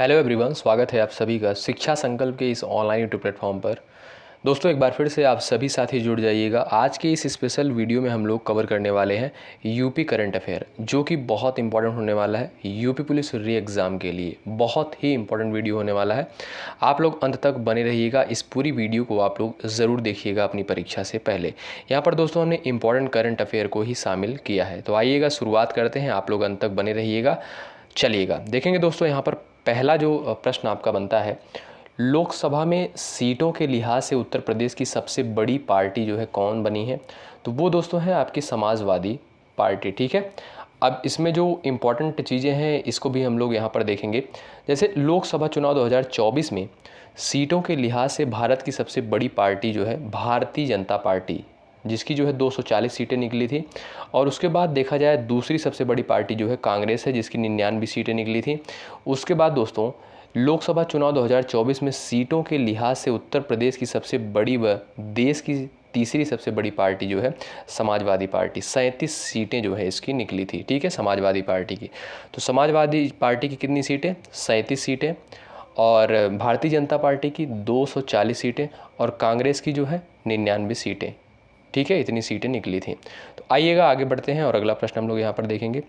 Hello everyone, स्वागत है आप सभी का शिक्षा संकल्प के इस ऑनलाइन यूट्यूब प्लेटफॉर्म पर। दोस्तों, एक बार फिर से आप सभी साथी जुड़ जाइएगा। आज के इस स्पेशल वीडियो में हम लोग कवर करने वाले हैं यूपी करंट अफेयर, जो कि बहुत इंपॉर्टेंट होने वाला है यूपी पुलिस री एग्ज़ाम के लिए। बहुत ही इंपॉर्टेंट वीडियो होने वाला है। आप लोग अंत तक बने रहिएगा। इस पूरी वीडियो को आप लोग ज़रूर देखिएगा अपनी परीक्षा से पहले। यहाँ पर दोस्तों हमने इंपॉर्टेंट करंट अफेयर को ही शामिल किया है। तो आइएगा, शुरुआत करते हैं। आप लोग अंत तक बने रहिएगा। चलिएगा देखेंगे दोस्तों। यहाँ पर पहला जो प्रश्न आपका बनता है, लोकसभा में सीटों के लिहाज से उत्तर प्रदेश की सबसे बड़ी पार्टी जो है कौन बनी है? तो वो दोस्तों है आपकी समाजवादी पार्टी। ठीक है, अब इसमें जो इम्पोर्टेंट चीज़ें हैं इसको भी हम लोग यहाँ पर देखेंगे। जैसे लोकसभा चुनाव 2024 में सीटों के लिहाज से भारत की सबसे बड़ी पार्टी जो है भारतीय जनता पार्टी, जिसकी जो है 240 सीटें निकली थी। और उसके बाद देखा जाए दूसरी सबसे बड़ी पार्टी जो है कांग्रेस है, जिसकी 99 सीटें निकली थी। उसके बाद दोस्तों लोकसभा चुनाव 2024 में सीटों के लिहाज से उत्तर प्रदेश की सबसे बड़ी व देश की तीसरी सबसे बड़ी पार्टी जो है समाजवादी पार्टी, 37 सीटें जो है इसकी निकली थी। ठीक है, समाजवादी पार्टी की। तो समाजवादी पार्टी की कितनी सीटें? 37 सीटें। और भारतीय जनता पार्टी की 240 सीटें और कांग्रेस की जो है 99 सीटें। ठीक है, इतनी सीटें निकली थी। तो आइएगा आगे बढ़ते हैं और अगला प्रश्न हम लोग यहाँ पर देखेंगे।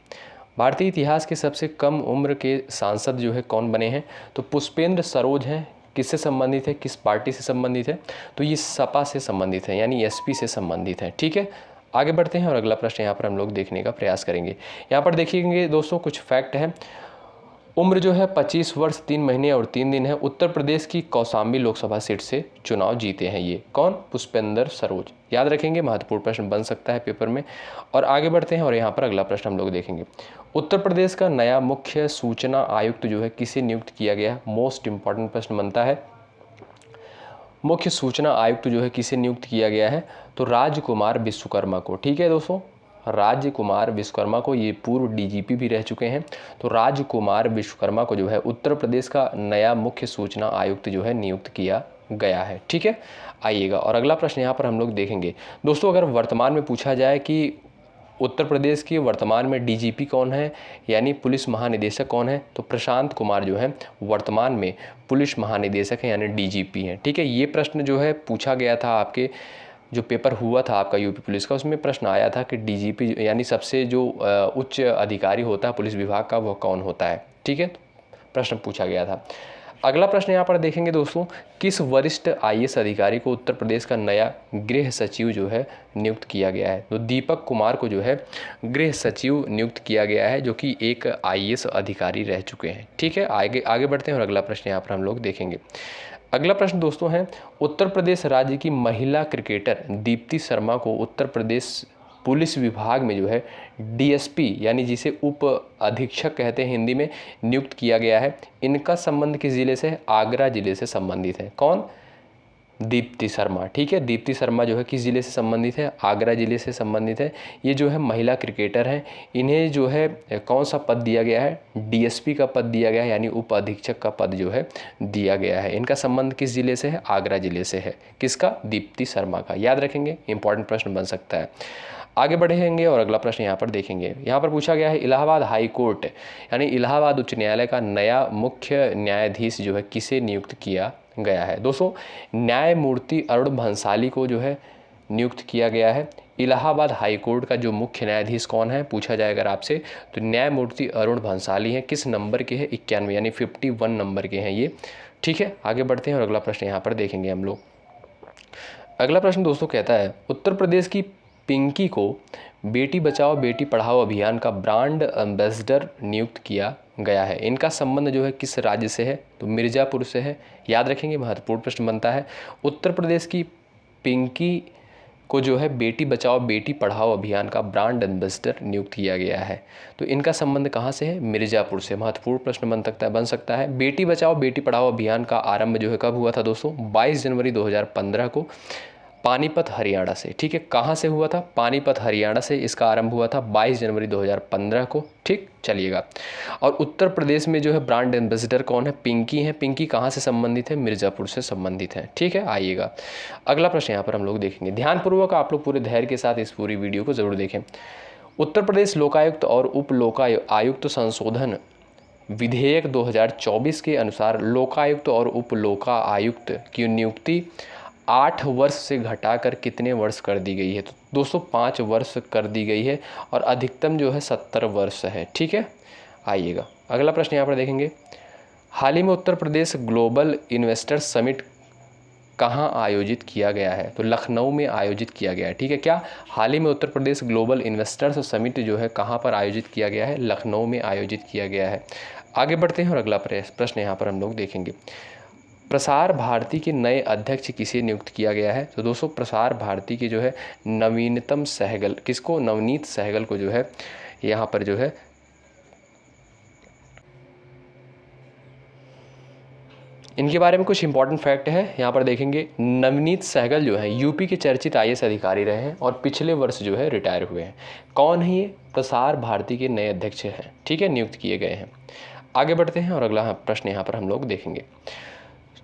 भारतीय इतिहास के सबसे कम उम्र के सांसद जो है कौन बने हैं? तो पुष्पेंद्र सरोज हैं। किससे संबंधित है, किस पार्टी से संबंधित है? तो ये सपा से संबंधित है, यानी एसपी से संबंधित है। ठीक है, आगे बढ़ते हैं और अगला प्रश्न यहाँ पर हम लोग देखने का प्रयास करेंगे। यहाँ पर देखिएंगे दोस्तों, कुछ फैक्ट है। उम्र जो है 25 वर्ष 3 महीने और 3 दिन है। उत्तर प्रदेश की कौशाम्बी लोकसभा सीट से चुनाव जीते हैं ये। कौन? पुष्पेंद्र सरोज। याद रखेंगे, महत्वपूर्ण प्रश्न बन सकता है पेपर में। और आगे बढ़ते हैं और यहाँ पर अगला प्रश्न हम लोग देखेंगे। उत्तर प्रदेश का नया मुख्य सूचना आयुक्त जो है किसे नियुक्त किया गया? मोस्ट इंपॉर्टेंट प्रश्न बनता है। मुख्य सूचना आयुक्त जो है किसे नियुक्त किया गया है? तो राजकुमार विश्वकर्मा को। ठीक है दोस्तों, राजकुमार विश्वकर्मा को। ये पूर्व डीजीपी भी रह चुके हैं। तो राजकुमार विश्वकर्मा को जो है उत्तर प्रदेश का नया मुख्य सूचना आयुक्त जो है नियुक्त किया गया है। ठीक है, आइएगा और अगला प्रश्न यहाँ पर हम लोग देखेंगे। दोस्तों, अगर वर्तमान में पूछा जाए कि उत्तर प्रदेश की वर्तमान में डीजीपी कौन है, यानी पुलिस महानिदेशक कौन है, तो प्रशांत कुमार जो है वर्तमान में पुलिस महानिदेशक हैं, यानी डीजीपी हैं। ठीक है, ये प्रश्न जो है पूछा गया था, आपके जो पेपर हुआ था आपका यूपी पुलिस का, उसमें प्रश्न आया था कि डीजीपी यानी सबसे जो उच्च अधिकारी होता है पुलिस विभाग का, वह कौन होता है। ठीक है, प्रश्न पूछा गया था। अगला प्रश्न यहाँ पर देखेंगे दोस्तों, किस वरिष्ठ आईएएस अधिकारी को उत्तर प्रदेश का नया गृह सचिव जो है नियुक्त किया गया है? तो दीपक कुमार को जो है गृह सचिव नियुक्त किया गया है, जो कि एक आईएएस अधिकारी रह चुके हैं। ठीक है, आगे बढ़ते हैं और अगला प्रश्न यहाँ पर हम लोग देखेंगे। अगला प्रश्न दोस्तों है, उत्तर प्रदेश राज्य की महिला क्रिकेटर दीप्ति शर्मा को उत्तर प्रदेश पुलिस विभाग में जो है डीएसपी, यानी जिसे उप अधीक्षक कहते हैं हिंदी में, नियुक्त किया गया है। इनका संबंध किस जिले से है? आगरा जिले से संबंधित है। कौन? दीप्ति शर्मा। ठीक है, दीप्ति शर्मा जो है किस जिले से संबंधित है? आगरा जिले से संबंधित है। ये जो है महिला क्रिकेटर हैं। इन्हें जो है कौन सा पद दिया गया है? डीएसपी का पद दिया गया है, यानी उप अधीक्षक का पद जो है दिया गया है। इनका संबंध किस जिले से है? आगरा जिले से है। किसका? दीप्ति शर्मा का। याद रखेंगे, इंपॉर्टेंट प्रश्न बन सकता है। आगे बढ़ेंगे और अगला प्रश्न यहाँ पर देखेंगे। यहाँ पर पूछा गया है, इलाहाबाद हाई कोर्ट यानी इलाहाबाद उच्च न्यायालय का नया मुख्य न्यायाधीश जो है किसे नियुक्त किया गया है? दोस्तों, न्यायमूर्ति अरुण भंसाली को जो है नियुक्त किया गया है। इलाहाबाद हाई कोर्ट का जो मुख्य न्यायाधीश कौन है पूछा जाए अगर आपसे, तो न्यायमूर्ति अरुण भंसाली हैं। किस नंबर के हैं? 91, यानी 51 नंबर के हैं ये। ठीक है, आगे बढ़ते हैं और अगला प्रश्न यहाँ पर देखेंगे हम लोग। अगला प्रश्न दोस्तों कहता है, उत्तर प्रदेश की पिंकी को बेटी बचाओ बेटी पढ़ाओ अभियान का ब्रांड एम्बेसडर नियुक्त किया गया है। इनका संबंध जो है किस राज्य से है? तो मिर्ज़ापुर से है। याद रखेंगे, महत्वपूर्ण प्रश्न बनता है। उत्तर प्रदेश की पिंकी को जो है बेटी बचाओ बेटी पढ़ाओ अभियान का ब्रांड एम्बेसडर नियुक्त किया गया है। तो इनका संबंध कहाँ से है? मिर्ज़ापुर से। महत्वपूर्ण प्रश्न बन सकता है। बेटी बचाओ बेटी पढ़ाओ अभियान का आरंभ जो है कब हुआ था दोस्तों? 22 जनवरी 2015 को पानीपत हरियाणा से। ठीक है, कहाँ से हुआ था? पानीपत हरियाणा से इसका आरंभ हुआ था 22 जनवरी 2015 को। ठीक, चलिएगा। और उत्तर प्रदेश में जो है ब्रांड एम्बेसडर कौन है? पिंकी है। पिंकी कहाँ से संबंधित है? मिर्ज़ापुर से संबंधित है। ठीक है, आइएगा अगला प्रश्न यहाँ पर हम लोग देखेंगे। ध्यानपूर्वक आप लोग पूरे धैर्य के साथ इस पूरी वीडियो को ज़रूर देखें। उत्तर प्रदेश लोकायुक्त और उप लोकायुक्त संशोधन विधेयक 2024 के अनुसार लोकायुक्त और उप लोका आयुक्त की नियुक्ति 8 वर्ष से घटाकर कितने वर्ष कर दी गई है? तो दोस्तों 5 वर्ष कर दी गई है और अधिकतम जो है 70 वर्ष है। ठीक है, आइएगा अगला प्रश्न यहाँ पर देखेंगे। हाल ही में Uttar Pradesh global investors summit कहाँ आयोजित किया गया है? तो लखनऊ में आयोजित किया गया है। ठीक है, क्या हाल ही में Uttar Pradesh global investors summit जो है कहाँ पर आयोजित किया गया है? लखनऊ में आयोजित किया गया है। आगे बढ़ते हैं और अगला प्रश्न यहाँ पर हम लोग देखेंगे। प्रसार भारती के नए अध्यक्ष किसे नियुक्त किया गया है? तो दोस्तों प्रसार भारती के जो है नवीनतम सहगल, किसको? नवनीत सहगल को जो है यहाँ पर जो है इनके बारे में कुछ इंपॉर्टेंट फैक्ट है यहाँ पर देखेंगे। नवनीत सहगल जो है यूपी के चर्चित आईएएस अधिकारी रहे हैं और पिछले वर्ष जो है रिटायर हुए हैं। कौन है ये? प्रसार भारती के नए अध्यक्ष हैं। ठीक है, नियुक्त किए गए हैं। आगे बढ़ते हैं और अगला प्रश्न यहाँ पर हम लोग देखेंगे।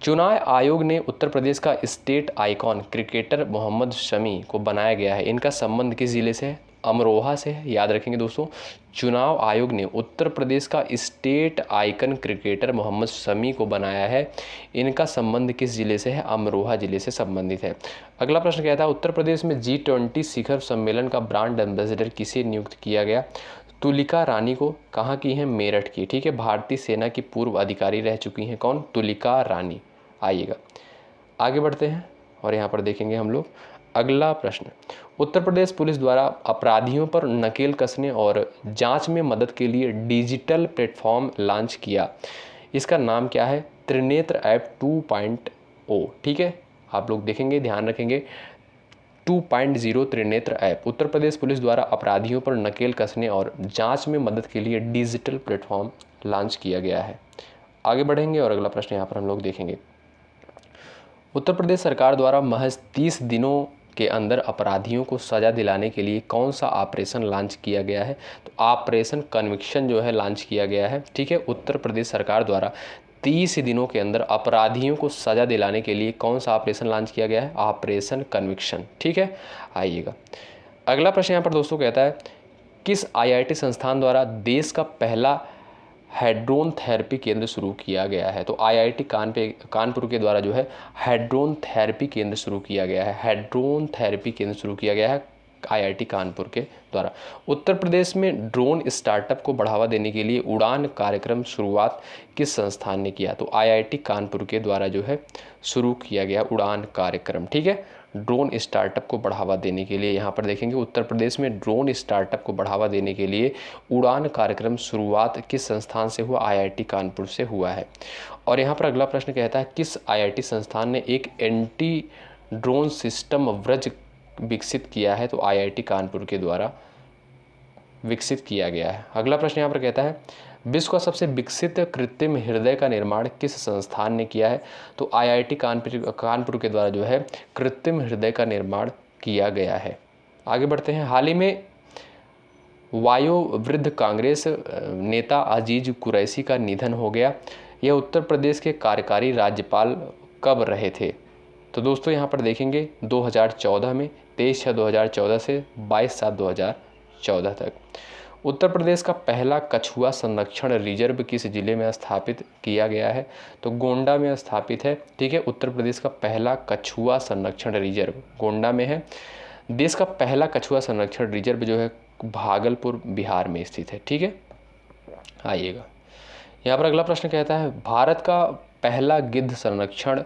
चुनाव आयोग ने उत्तर प्रदेश का state icon cricketer Mohammed Shami को बनाया गया है। इनका संबंध किस जिले से है? अमरोहा से है। याद रखेंगे दोस्तों, चुनाव आयोग ने उत्तर प्रदेश का state icon cricketer Mohammed Shami को बनाया है। इनका संबंध किस जिले से है? अमरोहा जिले से संबंधित है। अगला प्रश्न कहता है उत्तर प्रदेश में G20 शिखर सम्मेलन का ब्रांड एम्बेसडर किसे नियुक्त किया गया? तुलिका रानी को। कहाँ की हैं? मेरठ की। ठीक है, भारतीय सेना की पूर्व अधिकारी रह चुकी हैं। कौन? तुलिका रानी। आइएगा आगे बढ़ते हैं और यहाँ पर देखेंगे हम लोग अगला प्रश्न। उत्तर प्रदेश पुलिस द्वारा अपराधियों पर नकेल कसने और जांच में मदद के लिए डिजिटल प्लेटफॉर्म लॉन्च किया। इसका नाम क्या है? त्रिनेत्र ऐप 2.0। ठीक है, आप लोग देखेंगे, ध्यान रखेंगे, 2.0 त्रिनेत्र ऐप उत्तर प्रदेश पुलिस द्वारा अपराधियों पर नकेल कसने और जांच में मदद के लिए डिजिटल प्लेटफॉर्म लॉन्च किया गया है। आगे बढ़ेंगे और अगला प्रश्न यहाँ पर हम लोग देखेंगे। उत्तर प्रदेश सरकार द्वारा महज 30 दिनों के अंदर अपराधियों को सज़ा दिलाने के लिए कौन सा ऑपरेशन लॉन्च किया गया है? तो ऑपरेशन कन्विक्शन जो है लॉन्च किया गया है। ठीक है, उत्तर प्रदेश सरकार द्वारा 30 दिनों के अंदर अपराधियों को सज़ा दिलाने के लिए कौन सा ऑपरेशन लॉन्च किया गया है? Operation conviction. ठीक है, आइएगा अगला प्रश्न यहाँ पर दोस्तों कहता है किस IIT संस्थान द्वारा देश का पहला हेड्रोन थेरेपी केंद्र शुरू किया गया है? तो IIT कानपुर के द्वारा जो है हेड्रोन थेरेपी केंद्र शुरू किया गया है। हेड्रोन थेरेपी केंद्र शुरू किया गया है IIT कानपुर के द्वारा। उत्तर प्रदेश में ड्रोन स्टार्टअप को बढ़ावा देने के लिए उड़ान कार्यक्रम शुरुआत किस संस्थान ने किया? तो IIT कानपुर के द्वारा जो है शुरू किया गया उड़ान कार्यक्रम। ठीक है, ड्रोन स्टार्टअप को बढ़ावा देने के लिए यहाँ पर देखेंगे उत्तर प्रदेश में ड्रोन स्टार्टअप को बढ़ावा देने के लिए उड़ान कार्यक्रम शुरुआत किस संस्थान से हुआ? IIT कानपुर से हुआ है। और यहाँ पर अगला प्रश्न कहता है किस IIT संस्थान ने एक एंटी ड्रोन सिस्टम व्रज विकसित किया है? तो IIT कानपुर के द्वारा विकसित किया गया है। अगला प्रश्न यहाँ पर कहता है विश्व का सबसे विकसित कृत्रिम हृदय का निर्माण किस संस्थान ने किया है? तो IIT कानपुर के द्वारा जो है कृत्रिम हृदय का निर्माण किया गया है। आगे बढ़ते हैं। हाल ही में वयोवृद्ध कांग्रेस नेता अजीज कुरैशी का निधन हो गया। यह उत्तर प्रदेश के कार्यकारी राज्यपाल कब रहे थे? तो दोस्तों यहाँ पर देखेंगे 2014 में, 23/6/2014 से 22/7/2014 तक। उत्तर प्रदेश का पहला कछुआ संरक्षण रिजर्व किस जिले में स्थापित किया गया है? तो गोंडा में स्थापित है। ठीक है, उत्तर प्रदेश का पहला कछुआ संरक्षण रिजर्व गोंडा में है। देश का पहला कछुआ संरक्षण रिजर्व जो है भागलपुर बिहार में स्थित है। ठीक है, आइएगा यहाँ पर अगला प्रश्न कहता है भारत का पहला गिद्ध संरक्षण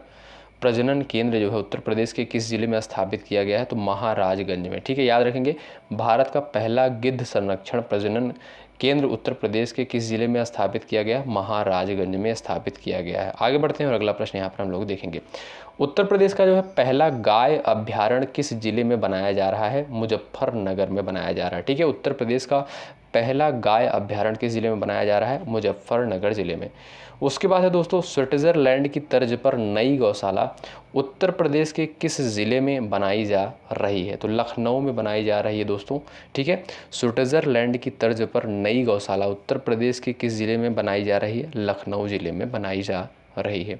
प्रजनन केंद्र जो है उत्तर प्रदेश के किस जिले में स्थापित किया गया है? तो महाराजगंज में। ठीक है, याद रखेंगे भारत का पहला गिद्ध संरक्षण प्रजनन केंद्र उत्तर प्रदेश के किस जिले में स्थापित किया गया? महाराजगंज में स्थापित किया गया है। आगे बढ़ते हैं और अगला प्रश्न यहाँ पर हम लोग देखेंगे। उत्तर प्रदेश का जो है पहला गाय अभ्यारण्य किस जिले में बनाया जा रहा है? मुजफ्फरनगर में बनाया जा रहा है। ठीक है, उत्तर प्रदेश का पहला गाय अभ्यारण्य किस जिले में बनाया जा रहा है? मुजफ्फरनगर जिले में। उसके बाद है दोस्तों स्विट्जरलैंड की तर्ज पर नई गौशाला उत्तर प्रदेश के किस ज़िले में बनाई जा रही है? तो लखनऊ में बनाई जा रही है दोस्तों। ठीक है, स्विट्जरलैंड की तर्ज पर नई गौशाला उत्तर प्रदेश के किस ज़िले में बनाई जा रही है? लखनऊ ज़िले में बनाई जा रही है।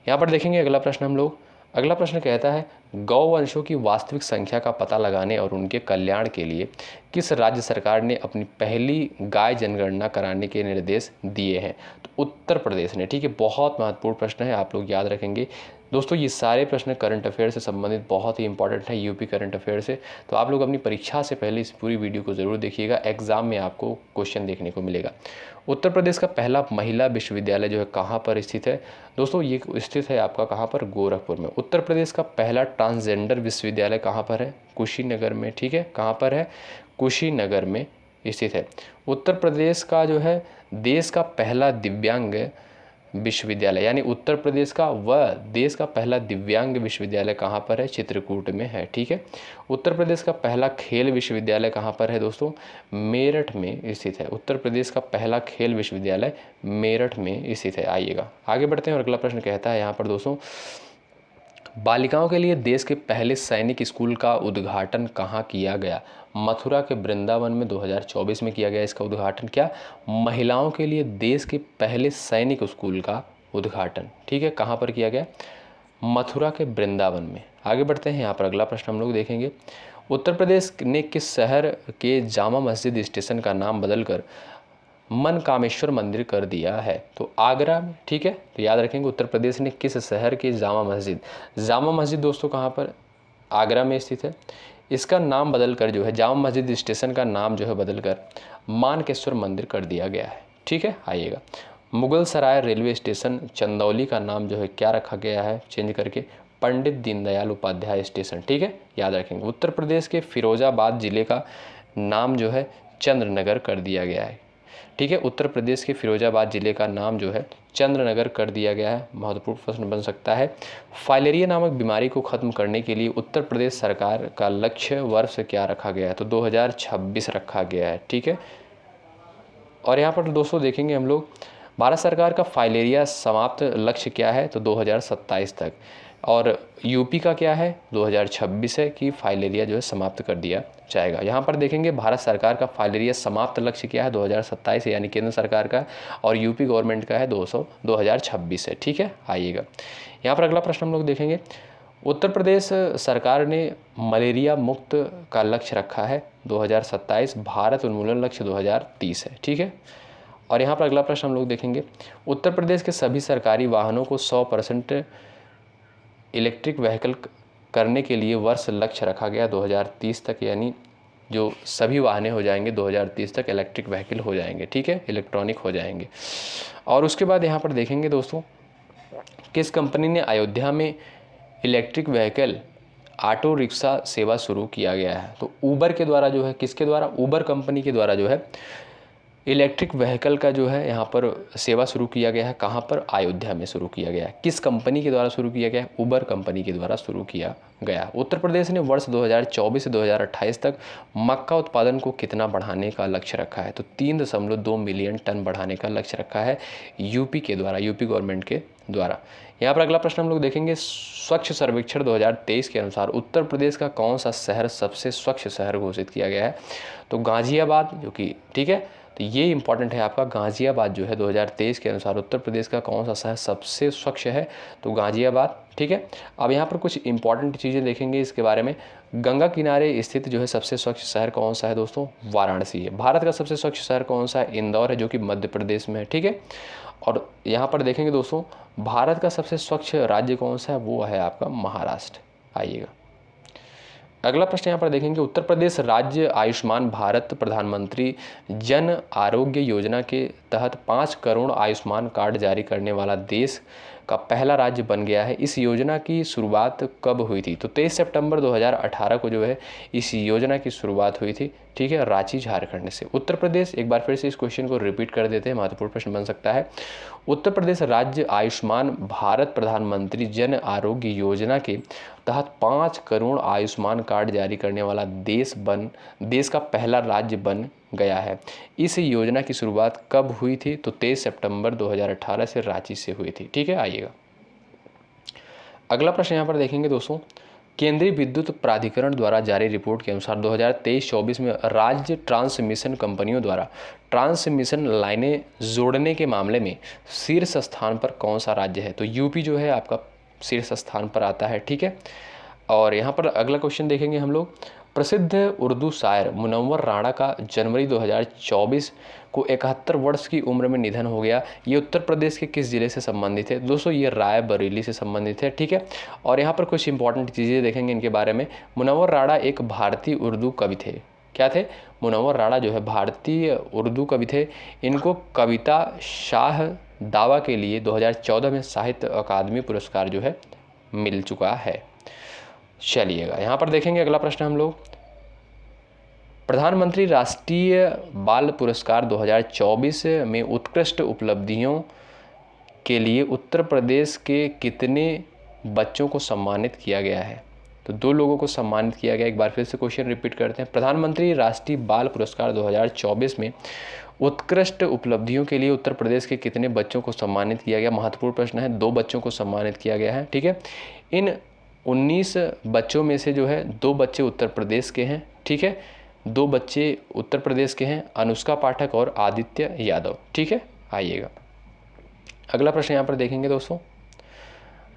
यहाँ पर देखेंगे अगला प्रश्न हम लोग। अगला प्रश्न कहता है गौवंशों की वास्तविक संख्या का पता लगाने और उनके कल्याण के लिए किस राज्य सरकार ने अपनी पहली गाय जनगणना कराने के निर्देश दिए हैं? तो उत्तर प्रदेश ने। ठीक है, बहुत महत्वपूर्ण प्रश्न है, आप लोग याद रखेंगे। दोस्तों ये सारे प्रश्न करंट अफेयर से संबंधित बहुत ही इंपॉर्टेंट है, यूपी करंट अफेयर से। तो आप लोग अपनी परीक्षा से पहले इस पूरी वीडियो को ज़रूर देखिएगा, एग्जाम में आपको क्वेश्चन देखने को मिलेगा। उत्तर प्रदेश का पहला महिला विश्वविद्यालय जो है कहाँ पर स्थित है? दोस्तों ये स्थित है आपका कहाँ पर? गोरखपुर में। उत्तर प्रदेश का पहला ट्रांसजेंडर विश्वविद्यालय कहाँ पर है? कुशीनगर में। ठीक है, कहाँ पर है? कुशीनगर में स्थित है। उत्तर प्रदेश का जो है देश का पहला दिव्यांग विश्वविद्यालय, यानी उत्तर प्रदेश का व देश का पहला दिव्यांग विश्वविद्यालय कहाँ पर है? चित्रकूट में है। ठीक है, उत्तर प्रदेश का पहला खेल विश्वविद्यालय कहाँ पर है दोस्तों? मेरठ में स्थित है। उत्तर प्रदेश का पहला खेल विश्वविद्यालय मेरठ में स्थित है। आइएगा आगे बढ़ते हैं और अगला प्रश्न कहता है यहाँ पर दोस्तों, बालिकाओं के लिए देश के पहले सैनिक स्कूल का उद्घाटन कहाँ किया गया? मथुरा के वृंदावन में 2024 में किया गया इसका उद्घाटन। क्या? महिलाओं के लिए देश के पहले सैनिक स्कूल का उद्घाटन। ठीक है, कहाँ पर किया गया? मथुरा के वृंदावन में। आगे बढ़ते हैं, यहाँ पर अगला प्रश्न हम लोग देखेंगे, उत्तर प्रदेश ने किस शहर के जामा मस्जिद स्टेशन का नाम बदलकर मनकामेश्वर मंदिर कर दिया है? तो आगरा में। ठीक है, तो याद रखेंगे उत्तर प्रदेश ने किस शहर की जामा मस्जिद दोस्तों कहाँ पर? आगरा में स्थित है। इसका नाम बदलकर जो है जामा मस्जिद स्टेशन का नाम जो है बदलकर मानकेश्वर मंदिर कर दिया गया है। ठीक है, आइएगा, मुगल सराय रेलवे स्टेशन चंदौली का नाम जो है क्या रखा गया है? चेंज करके पंडित दीनदयाल उपाध्याय स्टेशन। ठीक है, याद रखेंगे। उत्तर प्रदेश के फिरोजाबाद जिले का नाम जो है चंद्रनगर कर दिया गया है। ठीक है, उत्तर प्रदेश के फिरोजाबाद जिले का नाम जो है चंद्रनगर कर दिया गया है। महत्वपूर्ण प्रश्न बन सकता है, फाइलेरिया नामक बीमारी को खत्म करने के लिए उत्तर प्रदेश सरकार का लक्ष्य वर्ष क्या रखा गया है? तो 2026 रखा गया है। ठीक है, और यहाँ पर दोस्तों देखेंगे हम लोग भारत सरकार का फाइलेरिया समाप्त लक्ष्य क्या है? तो 2027 तक। और यूपी का क्या है? 2026 है कि फाइलेरिया जो है समाप्त कर दिया जाएगा। यहाँ पर देखेंगे भारत सरकार का फाइलेरिया समाप्त लक्ष्य क्या है? 2027 है, यानी केंद्र सरकार का, और यूपी गवर्नमेंट का है 2026 है। ठीक है, आइएगा यहाँ पर अगला प्रश्न हम लोग देखेंगे, उत्तर प्रदेश सरकार ने मलेरिया मुक्त का लक्ष्य रखा है 2027, भारत उन्मूलन लक्ष्य 2030 है। ठीक है, और यहाँ पर अगला प्रश्न हम लोग देखेंगे, उत्तर प्रदेश के सभी सरकारी वाहनों को 100% इलेक्ट्रिक व्हीकल करने के लिए वर्ष लक्ष्य रखा गया 2030 तक, यानी जो सभी वाहनें हो जाएंगे 2030 तक इलेक्ट्रिक व्हीकल हो जाएंगे। ठीक है, इलेक्ट्रॉनिक हो जाएंगे। और उसके बाद यहाँ पर देखेंगे दोस्तों, किस कंपनी ने अयोध्या में इलेक्ट्रिक व्हीकल ऑटो रिक्शा सेवा शुरू किया गया है? तो ऊबर के द्वारा जो है, किसके द्वारा? ऊबर कंपनी के द्वारा जो है इलेक्ट्रिक व्हीकल का जो है यहाँ पर सेवा शुरू किया गया है। कहाँ पर? अयोध्या में शुरू किया गया है। किस कंपनी के द्वारा शुरू किया गया है? ऊबर कंपनी के द्वारा शुरू किया गया। उत्तर प्रदेश ने वर्ष 2024 से 2028 तक मक्का उत्पादन को कितना बढ़ाने का लक्ष्य रखा है? तो 3.2 मिलियन टन बढ़ाने का लक्ष्य रखा है यूपी के द्वारा, यूपी गवर्नमेंट के द्वारा। यहाँ पर अगला प्रश्न हम लोग देखेंगे, स्वच्छ सर्वेक्षण 2023 के अनुसार उत्तर प्रदेश का कौन सा शहर सबसे स्वच्छ शहर घोषित किया गया है? तो गाजियाबाद, जो कि ठीक है, तो ये इंपॉर्टेंट है आपका, गाजियाबाद जो है 2023 के अनुसार उत्तर प्रदेश का कौन सा शहर सबसे स्वच्छ है? तो गाजियाबाद। ठीक है, अब यहाँ पर कुछ इंपॉर्टेंट चीज़ें देखेंगे इसके बारे में। गंगा किनारे स्थित जो है सबसे स्वच्छ शहर कौन सा है दोस्तों? वाराणसी है। भारत का सबसे स्वच्छ शहर कौन सा है? इंदौर है, जो कि मध्य प्रदेश में है। ठीक है, और यहाँ पर देखेंगे दोस्तों, भारत का सबसे स्वच्छ राज्य कौन सा है? वो है आपका महाराष्ट्र। आइएगा अगला प्रश्न यहाँ पर देखेंगे, उत्तर प्रदेश राज्य आयुष्मान भारत प्रधानमंत्री जन आरोग्य योजना के तहत 5 करोड़ आयुष्मान कार्ड जारी करने वाला देश का पहला राज्य बन गया है। इस योजना की शुरुआत कब हुई थी? तो 23 सितंबर 2018 को जो है इस योजना की शुरुआत हुई थी। ठीक है, रांची झारखंड से। उत्तर प्रदेश, एक बार फिर से इस क्वेश्चन को रिपीट कर देते हैं, महत्वपूर्ण प्रश्न बन सकता है। उत्तर प्रदेश राज्य आयुष्मान भारत प्रधानमंत्री जन आरोग्य योजना के तहत 5 करोड़ आयुष्मान कार्ड जारी करने वाला देश का पहला राज्य बन गया है। इस योजना की शुरुआत कब हुई थी? तो 23 सितंबर 2018 से रांची से हुई थी। ठीक है, आइएगा अगला प्रश्न यहाँ पर देखेंगे दोस्तों, केंद्रीय विद्युत प्राधिकरण द्वारा जारी रिपोर्ट के अनुसार 2023-24 में राज्य ट्रांसमिशन कंपनियों द्वारा ट्रांसमिशन लाइनें जोड़ने के मामले में शीर्ष स्थान पर कौन सा राज्य है? तो यूपी जो है आपका शीर्ष स्थान पर आता है। ठीक है, और यहाँ पर अगला क्वेश्चन देखेंगे हम लोग, प्रसिद्ध उर्दू शायर मुनव्वर राणा का जनवरी 2024 को 71 वर्ष की उम्र में निधन हो गया। ये उत्तर प्रदेश के किस ज़िले से संबंधित है? दोस्तों ये रायबरेली से संबंधित है, ठीक है। और यहाँ पर कुछ इंपॉर्टेंट चीज़ें देखेंगे इनके बारे में। मुनव्वर राणा एक भारतीय उर्दू कवि थे। क्या थे? मुनव्वर राणा जो है भारतीय उर्दू कवि थे। इनको कविता शाह दावा के लिए 2014 में साहित्य अकादमी पुरस्कार जो है मिल चुका है। चलिएगा यहाँ पर देखेंगे अगला प्रश्न हम लोग, प्रधानमंत्री राष्ट्रीय बाल पुरस्कार 2024 में उत्कृष्ट उपलब्धियों के लिए उत्तर प्रदेश के कितने बच्चों को सम्मानित किया गया है? तो 2 लोगों को सम्मानित किया गया। एक बार फिर से क्वेश्चन रिपीट करते हैं, प्रधानमंत्री राष्ट्रीय बाल पुरस्कार 2024 में उत्कृष्ट उपलब्धियों के लिए उत्तर प्रदेश के कितने बच्चों को सम्मानित किया गया? महत्वपूर्ण प्रश्न है। 2 बच्चों को सम्मानित किया गया है, ठीक है। इन 19 बच्चों में से जो है 2 बच्चे उत्तर प्रदेश के हैं, ठीक है। 2 बच्चे उत्तर प्रदेश के हैं, अनुष्का पाठक और आदित्य यादव, ठीक है। आइएगा अगला प्रश्न यहाँ पर देखेंगे दोस्तों,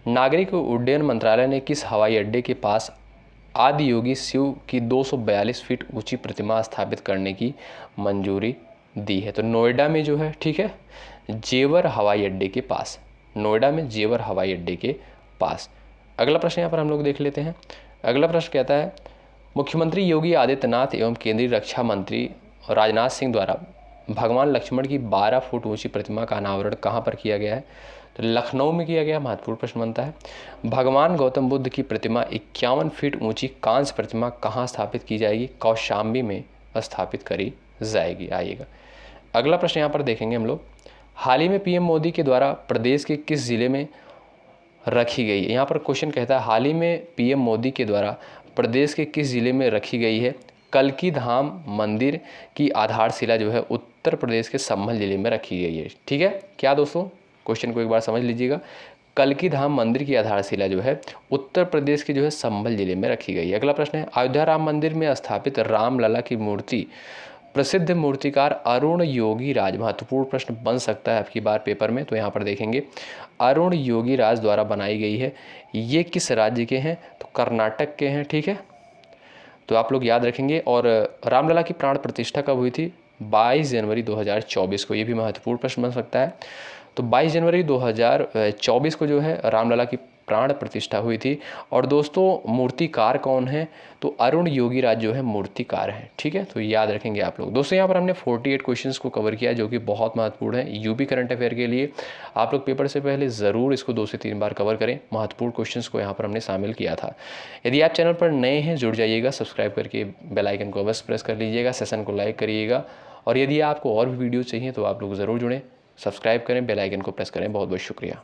नागरिक उड्डयन मंत्रालय ने किस हवाई अड्डे के पास आदि योगी शिव की 242 फीट ऊंची प्रतिमा स्थापित करने की मंजूरी दी है? तो नोएडा में जो है, ठीक है, जेवर हवाई अड्डे के पास, नोएडा में जेवर हवाई अड्डे के पास। अगला प्रश्न यहाँ पर हम लोग देख लेते हैं। अगला प्रश्न कहता है, मुख्यमंत्री योगी आदित्यनाथ एवं केंद्रीय रक्षा मंत्री राजनाथ सिंह द्वारा भगवान लक्ष्मण की 12 फुट ऊंची प्रतिमा का अनावरण कहाँ पर किया गया है? तो लखनऊ में किया गया। महत्वपूर्ण प्रश्न बनता है, भगवान गौतम बुद्ध की प्रतिमा 51 फीट ऊंची कांस्य प्रतिमा कहाँ स्थापित की जाएगी? कौशाम्बी में स्थापित करी जाएगी। आइएगा अगला प्रश्न यहाँ पर देखेंगे हम लोग, हाल ही में पीएम मोदी के द्वारा प्रदेश के किस जिले में रखी गई है? यहाँ पर क्वेश्चन कहता है, हाल ही में पीएम मोदी के द्वारा प्रदेश के किस जिले में रखी गई है? कल्की धाम मंदिर की आधारशिला जो है उत्तर प्रदेश के संभल जिले में रखी गई है, ठीक है। क्या दोस्तों, क्वेश्चन को एक बार समझ लीजिएगा, कल्की धाम मंदिर की आधारशिला जो है उत्तर प्रदेश के जो है संभल जिले में रखी गई है। अगला प्रश्न है, अयोध्या राम मंदिर में स्थापित रामलला की मूर्ति प्रसिद्ध मूर्तिकार अरुण योगीराज, महत्वपूर्ण प्रश्न बन सकता है आपकी बार पेपर में, तो यहाँ पर देखेंगे अरुण योगीराज द्वारा बनाई गई है। ये किस राज्य के हैं? तो कर्नाटक के हैं, ठीक है। तो आप लोग याद रखेंगे। और रामलला की प्राण प्रतिष्ठा कब हुई थी? 22 जनवरी 2024 को। ये भी महत्वपूर्ण प्रश्न बन सकता है। तो 22 जनवरी 2024 को जो है रामलला की प्राण प्रतिष्ठा हुई थी। और दोस्तों मूर्तिकार कौन है? तो अरुण योगीराज जो है मूर्तिकार हैं, ठीक है। तो याद रखेंगे आप लोग। दोस्तों यहाँ पर हमने 48 क्वेश्चंस को कवर किया, जो कि बहुत महत्वपूर्ण है यूपी करंट अफेयर के लिए। आप लोग पेपर से पहले ज़रूर इसको 2 से 3 बार कवर करें। महत्वपूर्ण क्वेश्चंस को यहाँ पर हमने शामिल किया था। यदि आप चैनल पर नए हैं, जुड़ जाइएगा, सब्सक्राइब करके बेल आइकन को अवश्य प्रेस कर लीजिएगा, सेशन को लाइक करिएगा। और यदि आपको और भी वीडियो चाहिए तो आप लोग ज़रूर जुड़ें, सब्सक्राइब करें, बेल आइकन को प्रेस करें। बहुत बहुत शुक्रिया।